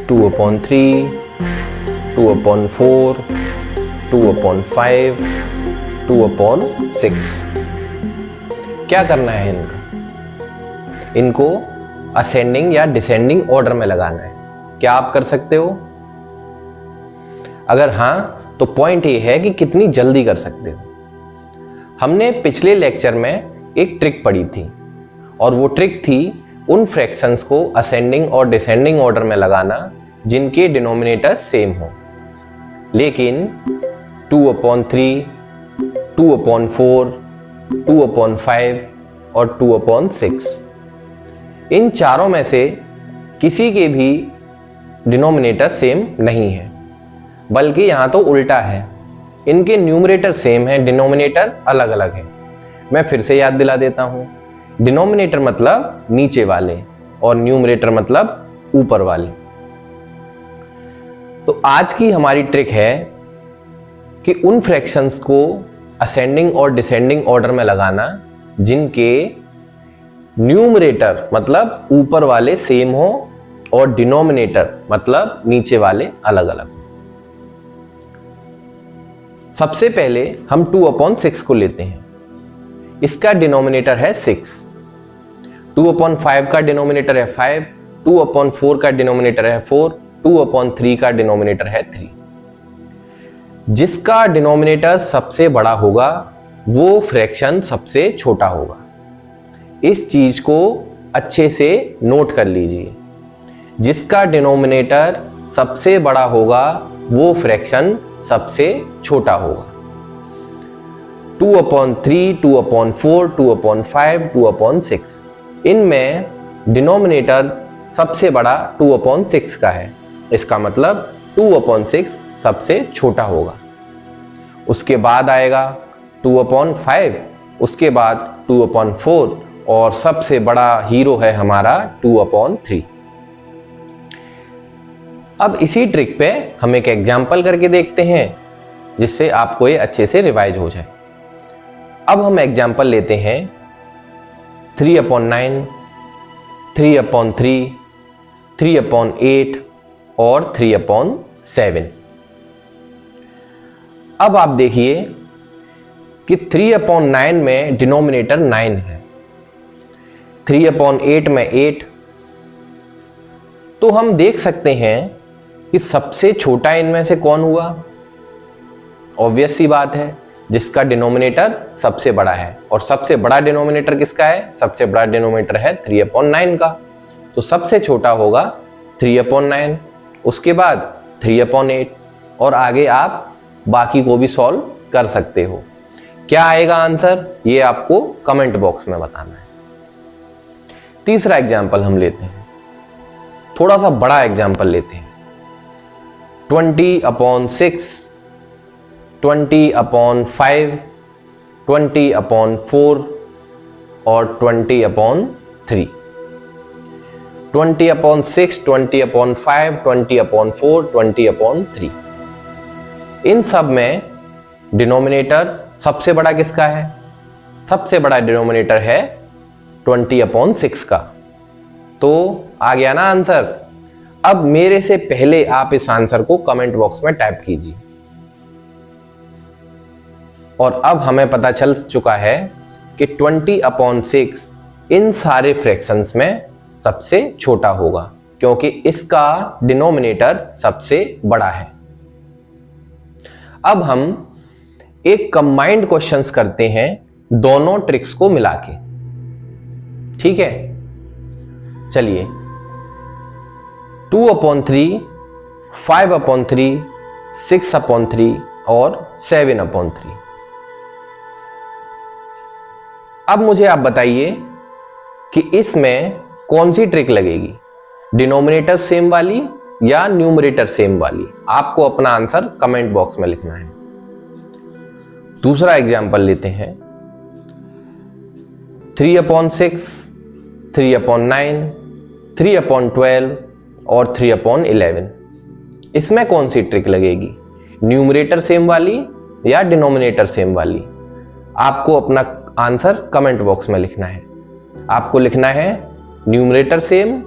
2/3, 2/4, 2/5, 2/6। क्या करना है इनको असेंडिंग या डिसेंडिंग ऑर्डर में लगाना है। क्या आप कर सकते हो? अगर हाँ तो पॉइंट ये है कि कितनी जल्दी कर सकते हो। हमने पिछले लेक्चर में एक ट्रिक पढ़ी थी और वो ट्रिक थी उन फ्रैक्शंस को असेंडिंग और डिसेंडिंग ऑर्डर में लगाना जिनके डिनोमिनेटर सेम हो। लेकिन 2/3, 2/4, 2/5 और 2/6 इन चारों में से किसी के भी डिनोमिनेटर सेम नहीं है, बल्कि यहाँ तो उल्टा है, इनके न्यूमरेटर सेम है, डिनोमिनेटर अलग अलग है। मैं फिर से याद दिला देता हूँ, डिनोमिनेटर मतलब नीचे वाले और न्यूमरेटर मतलब ऊपर वाले। तो आज की हमारी ट्रिक है कि उन फ्रैक्शंस को असेंडिंग और डिसेंडिंग ऑर्डर में लगाना जिनके न्यूमरेटर मतलब ऊपर वाले सेम हो और डिनोमिनेटर मतलब नीचे वाले अलग अलग। सबसे पहले हम 2/6 को लेते हैं। इसका डिनोमिनेटर है 6, 2/5 का डिनोमिनेटर है 5, 2/4 का डिनोमिनेटर है 4, 2/3 का डिनोमिनेटर है 3। जिसका डिनोमिनेटर सबसे बड़ा होगा वो फ्रैक्शन सबसे छोटा होगा। इस चीज को अच्छे से नोट कर लीजिए। जिसका डिनोमिनेटर सबसे बड़ा होगा वो फ्रैक्शन सबसे छोटा होगा। 2/3, 2/4, 2/5, 2/6 इनमें डिनोमिनेटर सबसे बड़ा 2/6 का है। इसका मतलब 2/6 सबसे छोटा होगा। उसके बाद आएगा 2/5, उसके बाद 2/4 और सबसे बड़ा हीरो है हमारा 2/3। अब इसी ट्रिक पे हम एक एग्जाम्पल करके देखते हैं जिससे आपको ये अच्छे से रिवाइज हो जाए। अब हम एग्जाम्पल लेते हैं 3/9, 3/3, 3/8 और 3/7। अब आप देखिए कि 3/9 में डिनोमिनेटर 9 है, 3/8 में 8। तो हम देख सकते हैं कि सबसे छोटा इनमें से कौन हुआ। ऑब्वियस सी बात है, जिसका डिनोमिनेटर सबसे बड़ा है। और सबसे बड़ा डिनोमिनेटर किसका है? सबसे बड़ा डिनोमिनेटर है 3/9 का। तो सबसे छोटा होगा 3/9, उसके बाद 3/8 और आगे आप बाकी को भी सॉल्व कर सकते हो। क्या आएगा आंसर ये आपको कमेंट बॉक्स में बताना है। तीसरा एग्जाम्पल हम लेते हैं, थोड़ा सा बड़ा एग्जाम्पल लेते हैं। 20/6, 20/5, 20/4 और 20/3। 20/6, 20/5, 20/4, 20/3 इन सब में डिनोमिनेटर सबसे बड़ा किसका है? सबसे बड़ा डिनोमिनेटर है 20/6 का। तो आ गया ना आंसर। अब मेरे से पहले आप इस आंसर को कमेंट बॉक्स में टाइप कीजिए। और अब हमें पता चल चुका है कि 20/6 इन सारे फ्रैक्शंस में सबसे छोटा होगा क्योंकि इसका डिनोमिनेटर सबसे बड़ा है। अब हम एक कंबाइंड क्वेश्चंस करते हैं दोनों ट्रिक्स को मिला के। ठीक है, चलिए 2/3, 5/3, 6/3 और 7/3। अब मुझे आप बताइए कि इसमें कौन सी ट्रिक लगेगी, डिनोमिनेटर सेम वाली या न्यूमरेटर सेम वाली। आपको अपना आंसर कमेंट बॉक्स में लिखना है। दूसरा एग्जाम्पल लेते हैं 3/6, 3/9, 3/12 और 3/11। इसमें कौन सी ट्रिक लगेगी, न्यूमरेटर सेम वाली या डिनोमिनेटर सेम वाली। आपको अपना आंसर कमेंट बॉक्स में लिखना है। आपको लिखना है न्यूमरेटर सेम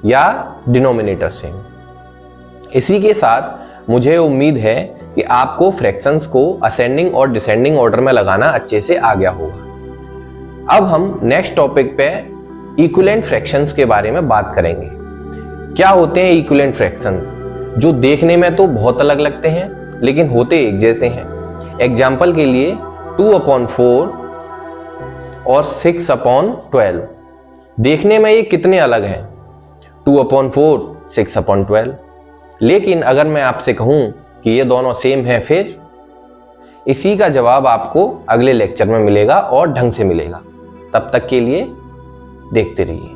या डिनोमिनेटर सेम। इसी के साथ मुझे उम्मीद है कि आपको फ्रैक्शंस को असेंडिंग और डिसेंडिंग ऑर्डर में लगाना अच्छे से आ गया होगा। अब हम नेक्स्ट टॉपिक पे इक्विवेलेंट फ्रैक्शंस के बारे में बात करेंगे। क्या होते हैं इक्विवेलेंट फ्रैक्शंस, जो देखने में तो बहुत अलग लगते हैं लेकिन होते एक जैसे हैं। एग्जाम्पल के लिए 2/4 और 6/12 देखने में ये कितने अलग हैं, 2/4 6/12। लेकिन अगर मैं आपसे कहूं कि ये दोनों सेम हैं, फिर इसी का जवाब आपको अगले लेक्चर में मिलेगा और ढंग से मिलेगा। तब तक के लिए देखते रहिए।